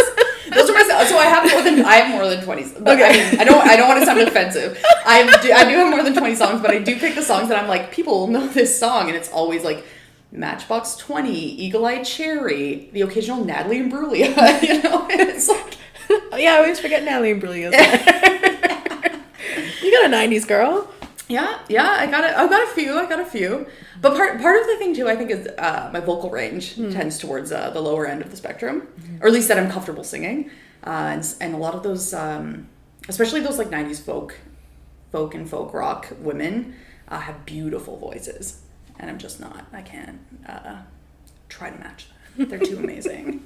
Those are my, so I have more than 20. But okay. I mean, I don't want to sound offensive. I do have more than 20 songs, but I do pick the songs that I'm like, people know this song, and it's always like Matchbox 20, Eagle Eye Cherry, the occasional Natalie Imbruglia, you know? And it's like, yeah, I always forget Natalie Imbruglia. You got a 90s girl. Yeah, I got a few. But part of the thing too, I think, is my vocal range tends towards the lower end of the spectrum, or at least that I'm comfortable singing. And a lot of those, especially those like 90s folk and folk rock women, have beautiful voices. And I'm just not. I can't try to match them. They're too amazing.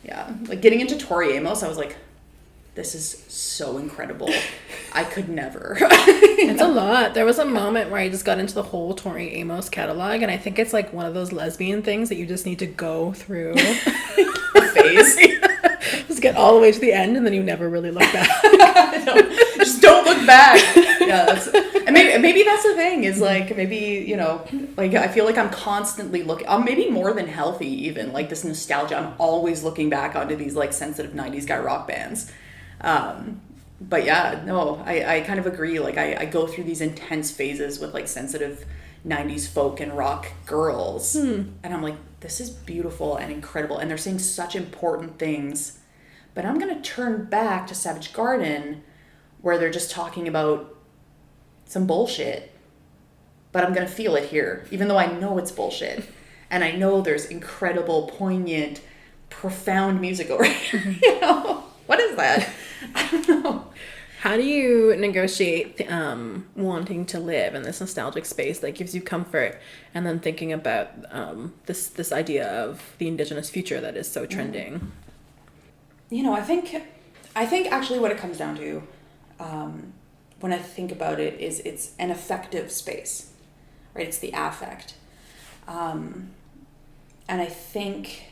Yeah. Like getting into Tori Amos, I was like, this is so incredible. I could never. It's a lot. There was a moment where I just got into the whole Tori Amos catalog, and I think it's like one of those lesbian things that you just need to go through. A phase. Just Just get all the way to the end and then you never really look back. Just don't look back. Yeah, and maybe that's the thing is like maybe, you know, like I feel like I'm constantly looking, maybe more than healthy even, like this nostalgia. I'm always looking back onto these like sensitive 90s guy rock bands. But yeah, no, I kind of agree. Like I go through these intense phases with like sensitive 90s folk and rock girls. And I'm like, this is beautiful and incredible. And they're saying such important things. But I'm going to turn back to Savage Garden where they're just talking about some bullshit. But I'm going to feel it here, even though I know it's bullshit. And I know there's incredible, poignant, profound music over here. You know? What is that? I don't know. How do you negotiate wanting to live in this nostalgic space that gives you comfort, and then thinking about this idea of the Indigenous future that is so trending? You know, I think actually what it comes down to, when I think about it, is it's an affective space, right? It's the affect, and I think,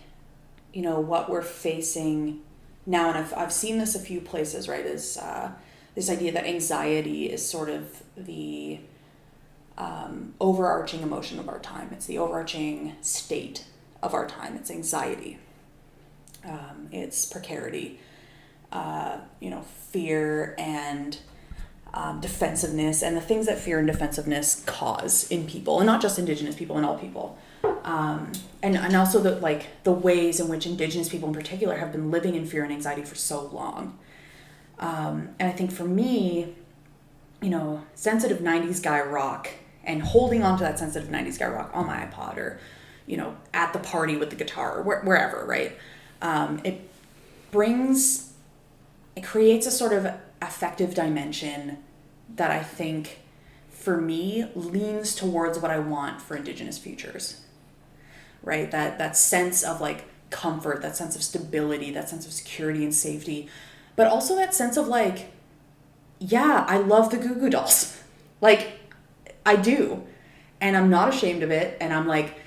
you know, what we're facing now, and I've seen this a few places, right? Is this idea that anxiety is sort of the overarching emotion of our time. It's the overarching state of our time. It's anxiety. It's precarity. You know, fear and defensiveness, and the things that fear and defensiveness cause in people, and not just Indigenous people, in all people. And also the ways in which Indigenous people in particular have been living in fear and anxiety for so long. And I think for me, you know, sensitive 90s guy rock and holding on to that sensitive 90s guy rock on my iPod or, you know, at the party with the guitar or wherever, right? It creates a sort of affective dimension that I think for me leans towards what I want for Indigenous futures, right? That sense of like comfort, that sense of stability, that sense of security and safety, but also that sense of like, yeah, I love the Goo Goo Dolls. Like, I do. And I'm not ashamed of it. And I'm like,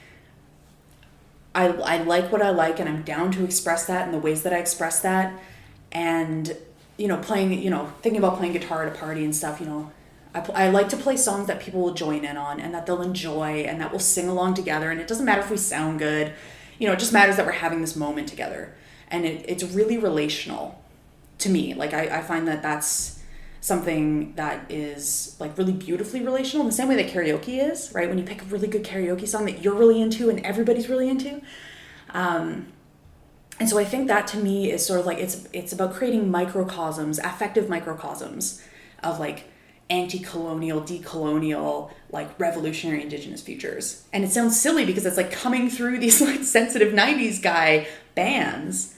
I like what I like, and I'm down to express that in the ways that I express that. And, you know, thinking about playing guitar at a party and stuff, you know, I like to play songs that people will join in on and that they'll enjoy and that we'll sing along together. And it doesn't matter if we sound good. You know, it just matters that we're having this moment together. And it's really relational to me. Like, I find that that's something that is like really beautifully relational in the same way that karaoke is, right? When you pick a really good karaoke song that you're really into and everybody's really into. And so I think that to me is sort of like, it's about creating microcosms, affective microcosms of like anti-colonial, decolonial, like revolutionary Indigenous futures. And it sounds silly because it's like coming through these like sensitive 90s guy bands.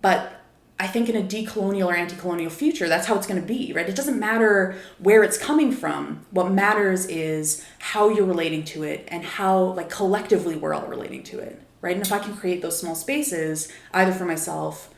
But I think in a decolonial or anti-colonial future, that's how it's going to be, right? It doesn't matter where it's coming from. What matters is how you're relating to it and how like collectively we're all relating to it, right? And if I can create those small spaces, either for myself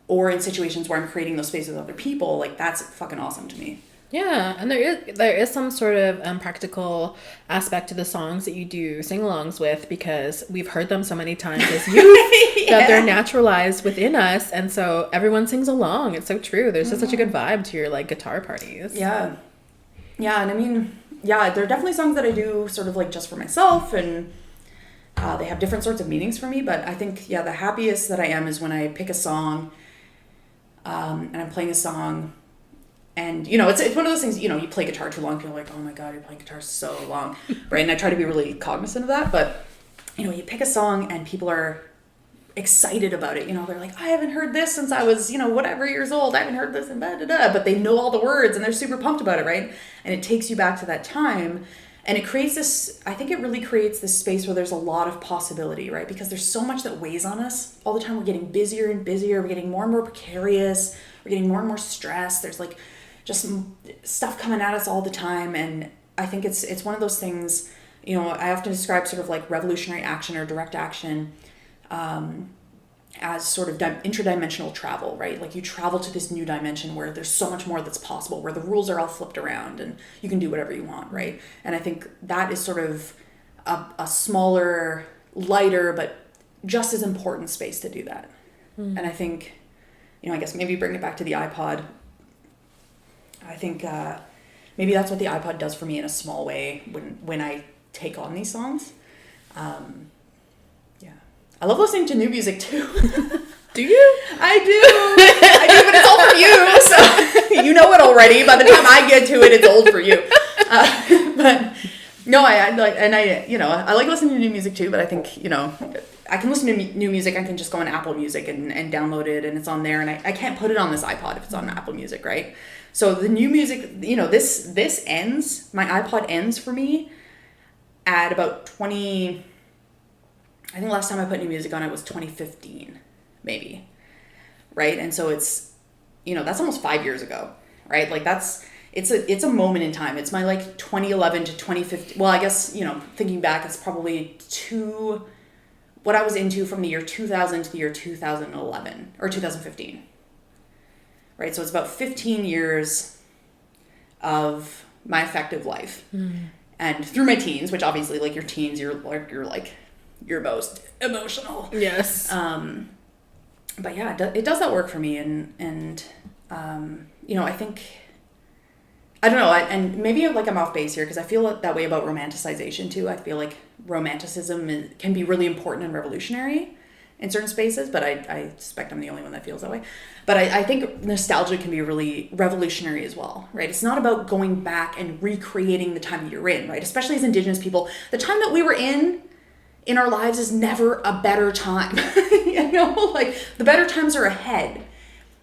or in situations where I'm creating those spaces with other people, like that's fucking awesome to me. Yeah, and there is some sort of practical aspect to the songs that you do sing-alongs with, because we've heard them so many times as youth that they're naturalized within us, and so everyone sings along. It's so true. There's just such a good vibe to your like guitar parties. Yeah, and I mean, yeah, there are definitely songs that I do sort of like just for myself, and they have different sorts of meanings for me. But I think the happiest that I am is when I pick a song, and I'm playing a song. And, you know, it's one of those things, you know, you play guitar too long, people are like, oh my God, you're playing guitar so long, right? And I try to be really cognizant of that, but, you know, you pick a song and people are excited about it, you know, they're like, I haven't heard this since I was, you know, whatever years old, I haven't heard this and but they know all the words and they're super pumped about it, right? And it takes you back to that time, and it creates this, I think it really creates this space where there's a lot of possibility, right? Because there's so much that weighs on us all the time. We're getting busier and busier, we're getting more and more precarious, we're getting more and more stressed, there's like just stuff coming at us all the time. And I think it's one of those things, you know, I often describe sort of like revolutionary action or direct action as sort of interdimensional travel, right? Like you travel to this new dimension where there's so much more that's possible, where the rules are all flipped around and you can do whatever you want, right? And I think that is sort of a smaller, lighter, but just as important space to do that. And I think, I guess maybe bring it back to the iPod. I think maybe that's what the iPod does for me in a small way when I take on these songs. Yeah. I love listening to new music too. Do you? I do, but it's all for you, so you know it already. By the time I get to it, it's old for you. But no, I like listening to new music too, but I think, I can listen to new music. I can just go on Apple Music and download it, and it's on there, and I can't put it on this iPod if it's on Apple Music, right? So the new music, this ends, my iPod ends for me at about 20, I think last time I put new music on it was 2015, maybe, right? And so it's, that's almost 5 years ago, right? Like it's a moment in time. It's my like 2011 to 2015. Well, I guess, thinking back, it's probably what I was into from the year 2000 to the year 2011 or 2015. Right? So it's about 15 years of my effective life. And through my teens, which obviously like your teens, you're like your most emotional. Yes. But yeah, it does that work for me. And I think, I don't know, and maybe like I'm off base here because I feel that way about romanticization too. I feel like romanticism can be really important and revolutionary in certain spaces, but I suspect I'm the only one that feels that way. But I think nostalgia can be really revolutionary as well, right? It's not about going back and recreating the time that you're in, right? Especially as Indigenous people, the time that we were in our lives is never a better time. Like the better times are ahead.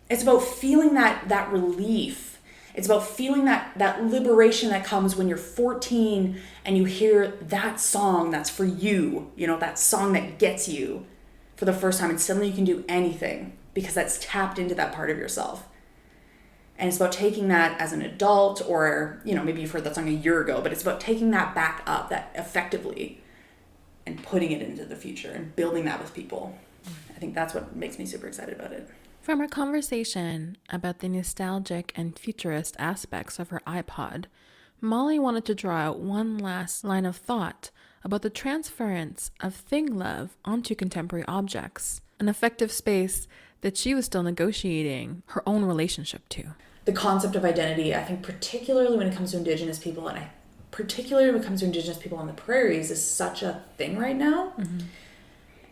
It's about feeling that relief. It's about feeling that liberation that comes when you're 14 and you hear that song that's for you, that song that gets you for the first time, and suddenly you can do anything because that's tapped into that part of yourself. And it's about taking that as an adult, or, maybe you've heard that song a year ago, but it's about taking that back up, that effectively, and putting it into the future and building that with people. I think that's what makes me super excited about it. From our conversation about the nostalgic and futurist aspects of her iPod, Molly wanted to draw out one last line of thought about the transference of thing love onto contemporary objects, an effective space that she was still negotiating her own relationship to. The concept of identity, I think particularly when it comes to Indigenous people, and particularly when it comes to Indigenous people on the prairies, is such a thing right now. Mm-hmm.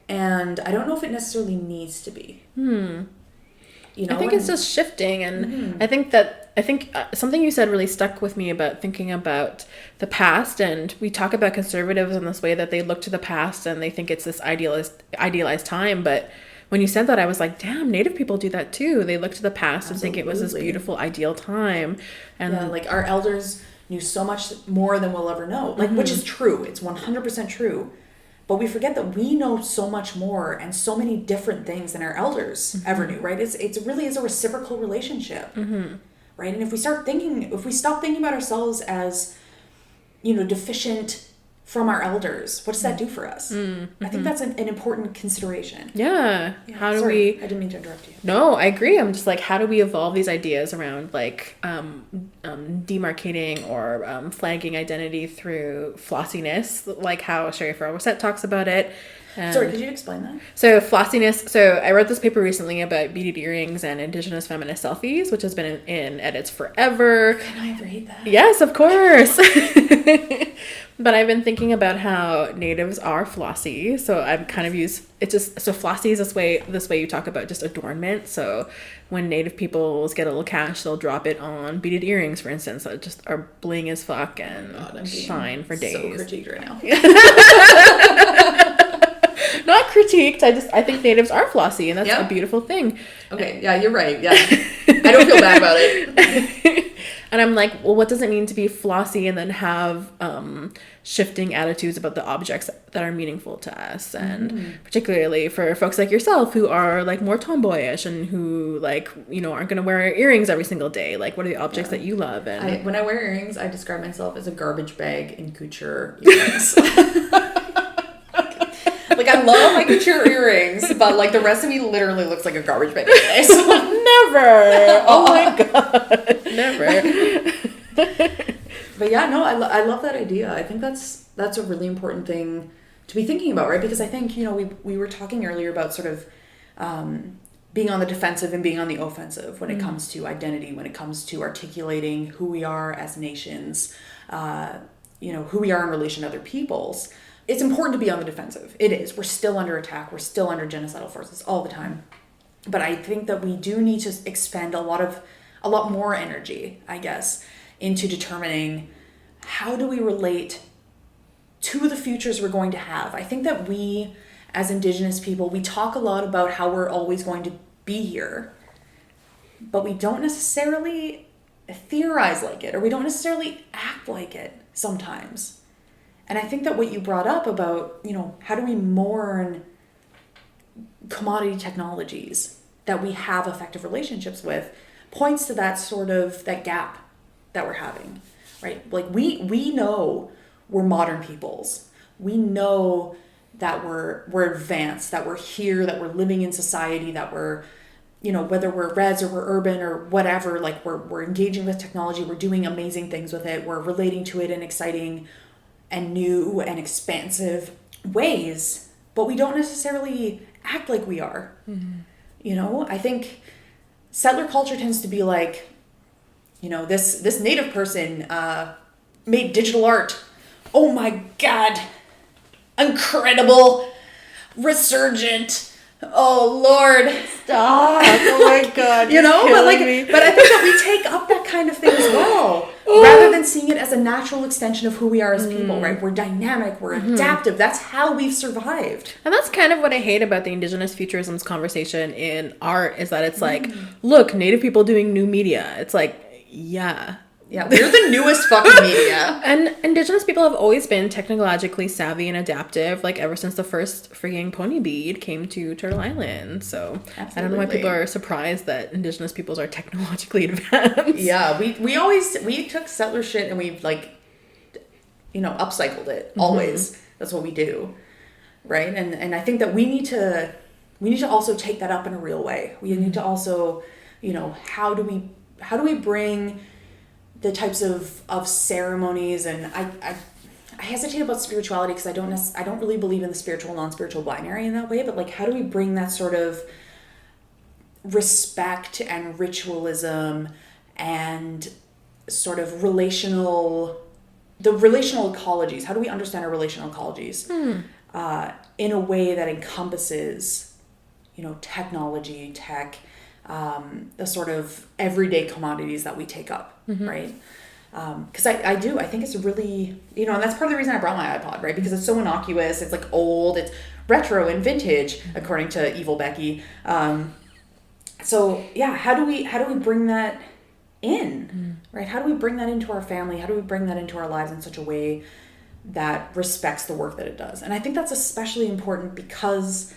And I don't know if it necessarily needs to be. I think it's just shifting, and I think something you said really stuck with me about thinking about the past. And we talk about conservatives in this way that they look to the past and they think it's this idealized time. But when you said that, I was like, damn, Native people do that too. They look to the past and think it was this beautiful, ideal time. And like our elders knew so much more than we'll ever know, like which is true. It's 100% true. But we forget that we know so much more and so many different things than our elders ever knew, right? It really is a reciprocal relationship, right? And if we stop thinking about ourselves as, deficient from our elders, what does that do for us? I think that's an important consideration. Yeah. How do sorry, we... I didn't mean to interrupt you. No, I agree. I'm just like, how do we evolve these ideas around like demarcating or flagging identity through flossiness, like how Sherry Farrell-Wissett talks about it. Sorry, could you explain that? So flossiness, so I wrote this paper recently about beaded earrings and Indigenous feminist selfies, which has been in edits forever. Can I read that? Yes, of course. But I've been thinking about how natives are flossy. So I've kind of used, so flossy is this way you talk about just adornment. So when native peoples get a little cash, they'll drop it on beaded earrings, for instance, that just are bling as fuck and shine for days. So critiqued right now. Not critiqued. I think natives are flossy, and that's a beautiful thing. Okay, yeah, you're right. Yeah, I don't feel bad about it. And I'm like, well, what does it mean to be flossy and then have shifting attitudes about the objects that are meaningful to us? And particularly for folks like yourself who are like more tomboyish and who like, aren't going to wear earrings every single day. Like, what are the objects that you love? And when I wear earrings, I describe myself as a garbage bag in couture earrings. Like, I love my couture earrings, but like the rest of me literally looks like a garbage bag today. So never. Oh my god. Never. But yeah, no, I love that idea. I think that's a really important thing to be thinking about, right? Because I think, we were talking earlier about sort of being on the defensive and being on the offensive when it comes to identity, when it comes to articulating who we are as nations, who we are in relation to other peoples. It's important to be on the defensive. It is. We're still under attack. We're still under genocidal forces all the time. But I think that we do need to expend a lot more energy, I guess, into determining how do we relate to the futures we're going to have. I think that we, as Indigenous people, we talk a lot about how we're always going to be here, but we don't necessarily theorize like it, or we don't necessarily act like it sometimes. And I think that what you brought up about, how do we mourn commodity technologies that we have effective relationships with points to that gap that we're having, right? Like we know we're modern peoples. We know that we're advanced, that we're here, that we're living in society, that we're, whether we're res or we're urban or whatever, like we're engaging with technology, we're doing amazing things with it, we're relating to it in exciting and new and expansive ways, but we don't necessarily act like we are. I think settler culture tends to be like, this native person made digital art. Oh my God, incredible, resurgent. Oh Lord, stop! Oh my God, but I think that we take up that kind of thing as well, rather than seeing it as a natural extension of who we are as people. Right? We're dynamic, we're adaptive. That's how we've survived. And that's kind of what I hate about the Indigenous futurisms conversation in art, is that it's like, look, Native people doing new media. It's like, yeah, we're the newest fucking media. And Indigenous people have always been technologically savvy and adaptive, like ever since the first freaking pony bead came to Turtle Island. So absolutely. I don't know why people are surprised that Indigenous peoples are technologically advanced. Yeah, we took settler shit and we've upcycled it always. That's what we do, right? And I think that we need to also take that up in a real way. We need to also, how do we bring the types of ceremonies, and I hesitate about spirituality because I don't really believe in the spiritual non-spiritual binary in that way, but like how do we bring that sort of respect and ritualism and sort of relational ecologies? How do we understand our relational ecologies in a way that encompasses technology, tech, the sort of everyday commodities that we take up, right? Because I think it's really, and that's part of the reason I brought my iPod, right? Because it's so innocuous, it's like old, it's retro and vintage, according to Evil Becky. So yeah, how do we bring that in, right? How do we bring that into our family? How do we bring that into our lives in such a way that respects the work that it does? And I think that's especially important because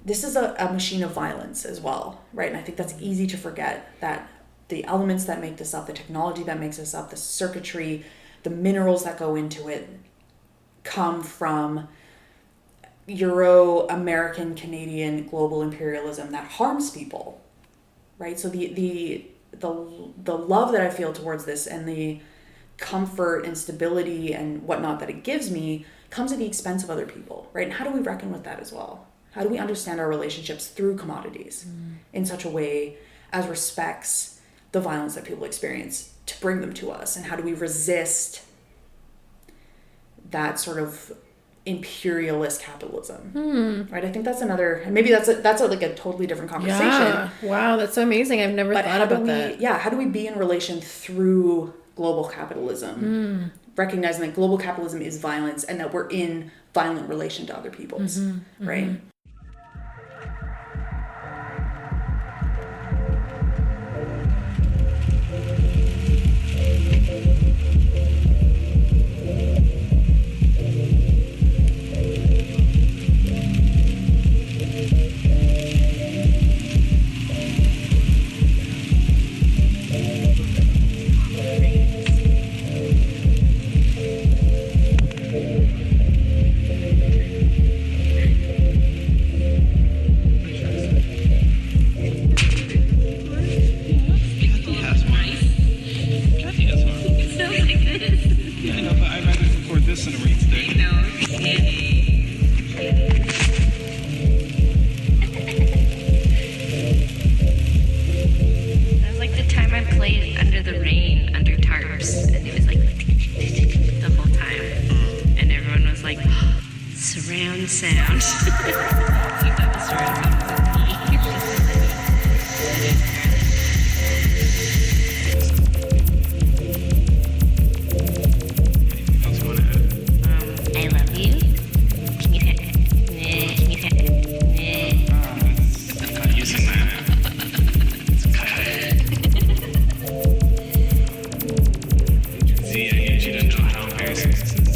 this is a machine of violence as well, right? And I think that's easy to forget, that the elements that make this up, the technology that makes this up, the circuitry, the minerals that go into it come from Euro-American, Canadian, global imperialism that harms people, right? So the love that I feel towards this and the comfort and stability and whatnot that it gives me comes at the expense of other people, right? And how do we reckon with that as well? How do we understand our relationships through commodities in such a way as respects the violence that people experience to bring them to us? And how do we resist that sort of imperialist capitalism? Right? I think that's another, and maybe that's like a totally different conversation. Yeah. Wow, that's so amazing. I've never thought about that. Yeah, how do we be in relation through global capitalism? Recognizing that global capitalism is violence and that we're in violent relation to other peoples, right? experiences.